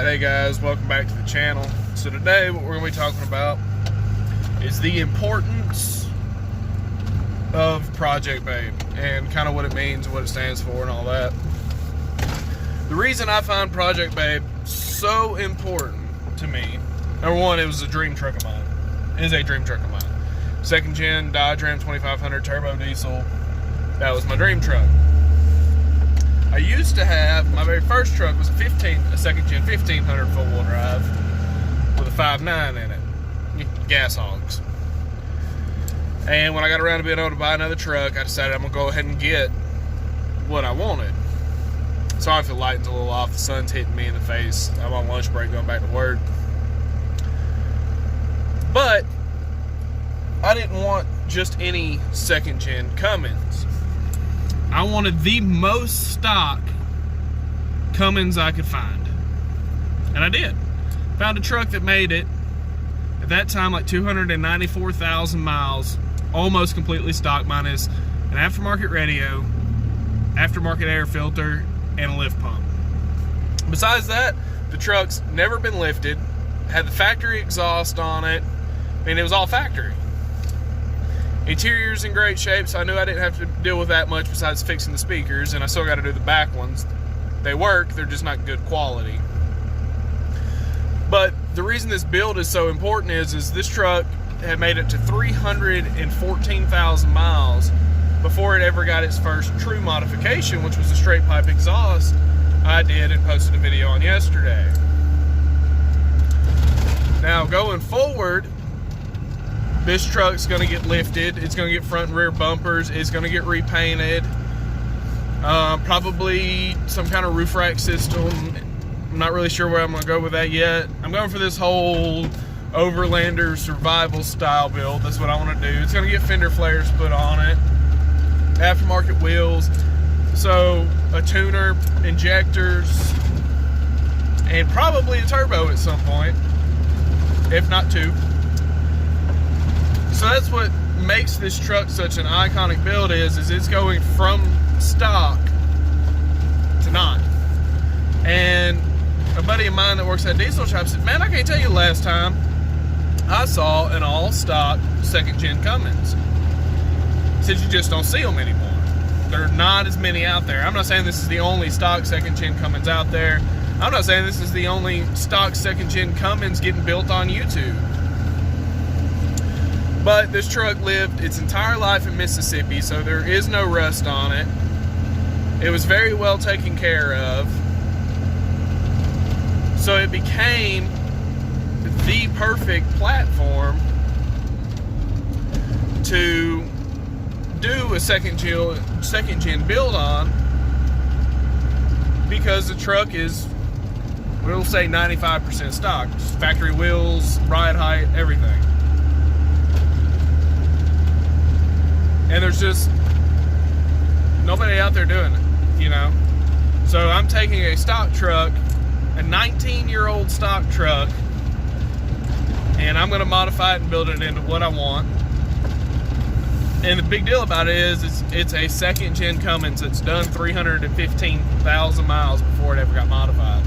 Alright, hey guys, welcome back to the channel. So today what we're going to be talking about is the importance of Project Babe and kind of what it means, what it stands for and all that. The reason I find Project Babe so important to me, number one, it was a dream truck of mine. It is a dream truck of mine. Second gen Dodge Ram 2500 turbo diesel. That was my dream truck. I used to have, my very first truck was a second gen 1500 four-wheel drive with a 5.9 in it, gas hogs. And when I got around to being able to buy another truck, I decided I'm gonna go ahead and get what I wanted. Sorry if the lighting's a little off, the sun's hitting me in the face. I'm on lunch break going back to work. But I didn't want just any second gen Cummins. I wanted the most stock Cummins I could find. And I did. Found a truck that made it, at that time, like 294,000 miles, almost completely stock, minus an aftermarket radio, aftermarket air filter, and a lift pump. Besides that, the truck's never been lifted, had the factory exhaust on it, and it was all factory. Interior's in great shape, so I knew I didn't have to deal with that much besides fixing the speakers, and I still got to do the back ones. They work, they're just not good quality. But the reason this build is so important is this truck had made it to 314,000 miles before it ever got its first true modification, which was a straight pipe exhaust I did and posted a video on yesterday. Now going forward, this truck's gonna get lifted, it's gonna get front and rear bumpers, it's gonna get repainted, probably some kind of roof rack system. I'm not really sure where I'm gonna go with that yet. I'm going for this whole Overlander survival style build. That's what I wanna do. It's gonna get fender flares put on it, aftermarket wheels, so a tuner, injectors, and probably a turbo at some point, if not two. So that's what makes this truck such an iconic build is it's going from stock to not. And a buddy of mine that works at a diesel shop said, man, I can't tell you the last time I saw an all-stock second-gen Cummins. He said you just don't see them anymore. There are not as many out there. I'm not saying this is the only stock second-gen Cummins out there. I'm not saying this is the only stock second-gen Cummins getting built on YouTube. But this truck lived its entire life in Mississippi, so there is no rust on it. It was very well taken care of. So it became the perfect platform to do a second gen build on, because the truck is, we'll say 95% stock. Factory wheels, ride height, everything. And there's just nobody out there doing it, you know? So I'm taking a stock truck, a 19-year-old stock truck, and I'm gonna modify it and build it into what I want. And the big deal about it is it's a second gen Cummins that's done 315,000 miles before it ever got modified.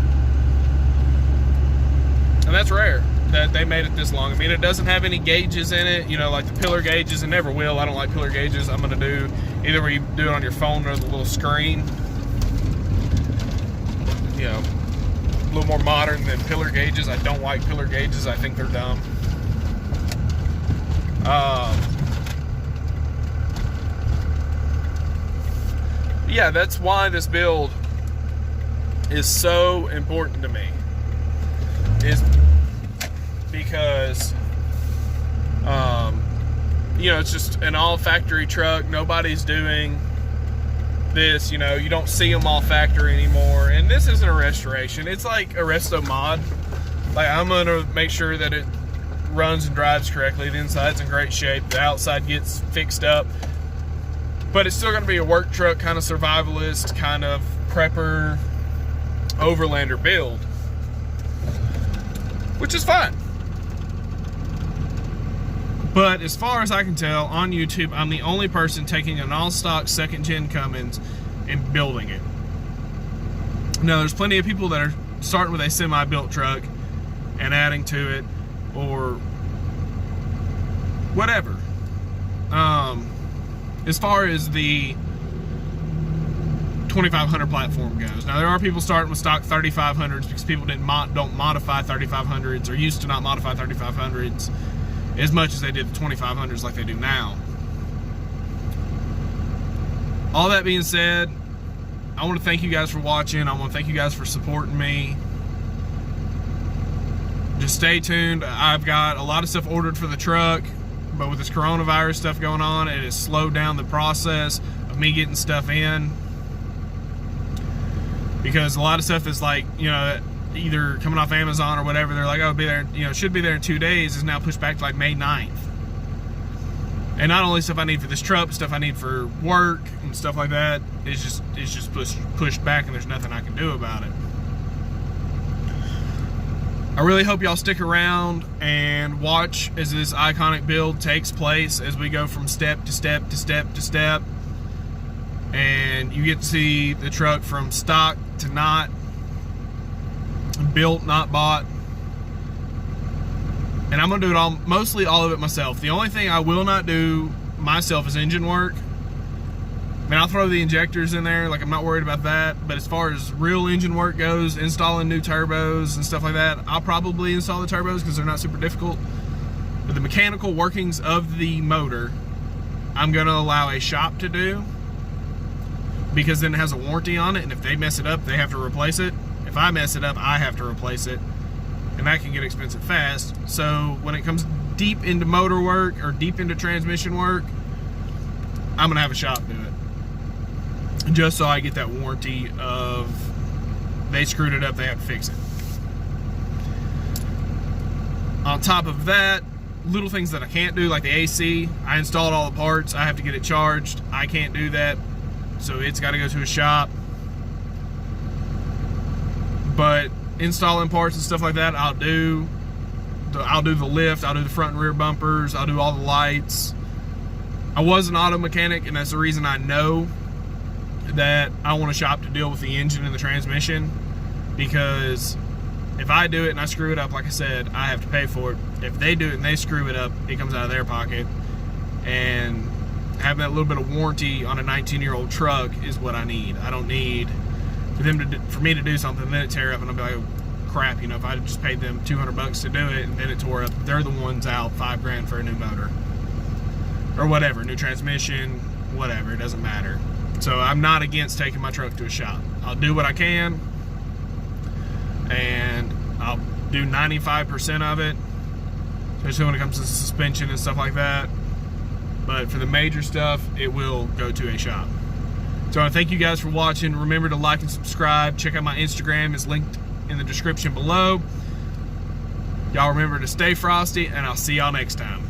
And that's rare that they made it this long. I mean, it doesn't have any gauges in it, you know, like the pillar gauges, and never will. I don't like pillar gauges. I'm gonna do either where you do it on your phone or the little screen. You know, a little more modern than pillar gauges. I don't like pillar gauges. I think they're dumb. Yeah, that's why this build is so important to me. Is because you know, it's just an all factory truck. Nobody's doing this, you know, you don't see them all factory anymore. And this isn't a restoration, it's like a resto mod. Like, I'm gonna make sure that it runs and drives correctly. The inside's in great shape, the outside gets fixed up, but it's still gonna be a work truck, kind of survivalist, kind of prepper, Overlander build, which is fine. But as far as I can tell, on YouTube, I'm the only person taking an all-stock second-gen Cummins and building it. Now, there's plenty of people that are starting with a semi-built truck and adding to it, or whatever. As far as the 2500 platform goes, now there are people starting with stock 3500s because people don't modify 3500s, or used to not modify 3500s as much as they did the 2500s like they do now. All that being said, I want to thank you guys for watching. I want to thank you guys for supporting me. Just stay tuned. I've got a lot of stuff ordered for the truck, but with this coronavirus stuff going on, it has slowed down the process of me getting stuff in, because a lot of stuff is like, you know, either coming off Amazon or whatever, they're like, oh, it'll be there, you know, should be there in 2 days, is now pushed back to like May 9th. And not only stuff I need for this truck, but stuff I need for work and stuff like that is just pushed back, and there's nothing I can do about it. I really hope y'all stick around and watch as this iconic build takes place, as we go from step to step to step to step, and you get to see the truck from stock to not built, not bought. And I'm gonna do it all, mostly all of it myself. The only thing I will not do myself is engine work. I mean, I'll throw the injectors in there, like I'm not worried about that. But as far as real engine work goes, installing new turbos and stuff like that, I'll probably install the turbos because they're not super difficult. But the mechanical workings of the motor, I'm gonna allow a shop to do, because then it has a warranty on it, and if they mess it up, they have to replace it. If I mess it up, I have to replace it, and that can get expensive fast. So when it comes deep into motor work or deep into transmission work, I'm gonna have a shop do it, just so I get that warranty of they screwed it up, they have to fix it. On top of that, little things that I can't do, like the AC, I installed all the parts, I have to get it charged, I can't do that, so it's got to go to a shop. But installing parts and stuff like that, I'll do the lift, I'll do the front and rear bumpers, I'll do all the lights. I was an auto mechanic, and that's the reason I know that I want a shop to deal with the engine and the transmission, because if I do it and I screw it up, like I said, I have to pay for it. If they do it and they screw it up, it comes out of their pocket. And having that little bit of warranty on a 19-year-old truck is what I need. I don't need for me to do something, then it tear up, and I'll be like, oh, crap, you know, if I just paid them $200 to do it and then it tore up, they're the ones out $5 grand for a new motor or whatever, new transmission, whatever, it doesn't matter. So I'm not against taking my truck to a shop. I'll do what I can, and I'll do 95% of it, especially when it comes to suspension and stuff like that. But for the major stuff, it will go to a shop. So I thank you guys for watching. Remember to like and subscribe. Check out my Instagram, it's linked in the description below. Y'all remember to stay frosty, and I'll see y'all next time.